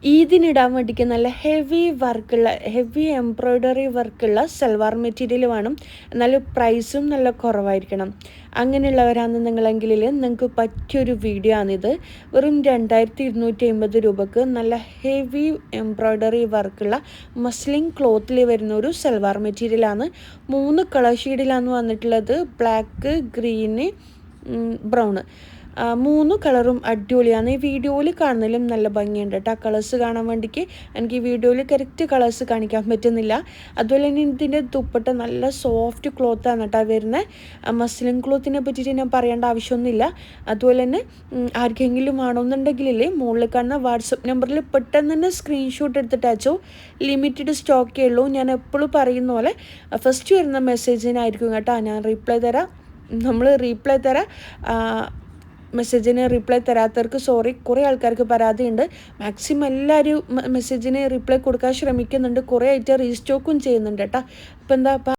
ഈദിനിടാൻ വേണ്ടിയിട്ട് നല്ല heavy embroidery വർക്കുള്ള salwar material വേണം. എന്നാൽ പ്രൈസും നല്ല കുറവായിരിക്കണം. അങ്ങനെയുള്ളവരാണെന്നുണ്ടെങ്കിൽ നിങ്ങൾക്ക് പറ്റിയൊരു വീഡിയോ ആണിത്. വെറും 2250 രൂപക്ക് നല്ല ഹെവി എംബ്രോയ്ഡറി വർക്കുള്ള മസ്ലിൻ ക്ലോത്തിൽ വരുന്ന ഒരു സൽവാർ മെറ്റീരിയലാണ്. 3 കളർ ഷെയ്ഡിലാണ് വന്നിട്ടുള്ളത്. Black, green, brown. 3 കളറും അടിപൊളിയാണ്. ഈ വീഡിയോയിൽ കാണുന്നതിലും നല്ല ഭംഗിയുണ്ട് കേട്ടോ. ആ കളേഴ്സ് കാണാൻ വേണ്ടിയിട്ട് എനിക്ക് ഈ വീഡിയോയിൽ കറക്റ്റ് കളേഴ്സ് കാണിക്കാൻ പറ്റുന്നില്ല. അതുപോലെ തന്നെ ഇതിൻ്റെ ദുപ്പട്ട നല്ല സോഫ്റ്റ് ക്ലോത്താണ് കേട്ടോ വരുന്നത്. മസ്ലിൻ ക്ലോത്തിനെ പറ്റിയിട്ട് ഞാൻ പറയേണ്ട ആവശ്യമൊന്നുമില്ല. അതുപോലെ തന്നെ ആർക്കെങ്കിലും വേണമെന്നുണ്ടെങ്കിൽ മുകളിൽ കാണുന്ന വാട്സപ്പ് നമ്പറിൽ പെട്ടെന്ന് തന്നെ സ്ക്രീൻഷോട്ട് എടുത്തിട്ട് അയച്ചോ. ലിമിറ്റഡ് സ്റ്റോക്കേ ഉള്ളൂ. ഞാൻ എപ്പോഴും പറയുന്ന പോലെ ഫസ്റ്റ് വരുന്ന മെസ്സേജിനായിരിക്കും കേട്ടോ ഞാൻ റീപ്ലൈ തരാം. മെസ്സേജിന് റിപ്ലൈ തരാത്തവർക്ക് സോറി. കുറേ ആൾക്കാർക്ക് പരാതിയുണ്ട്. മാക്സിമം എല്ലാവരും മെസ്സേജിന് റിപ്ലൈ കൊടുക്കാൻ ശ്രമിക്കുന്നുണ്ട്. കുറേ ആയിട്ട് റീസ്റ്റോക്കും ചെയ്യുന്നുണ്ട് കേട്ടോ. അപ്പോൾ എന്താ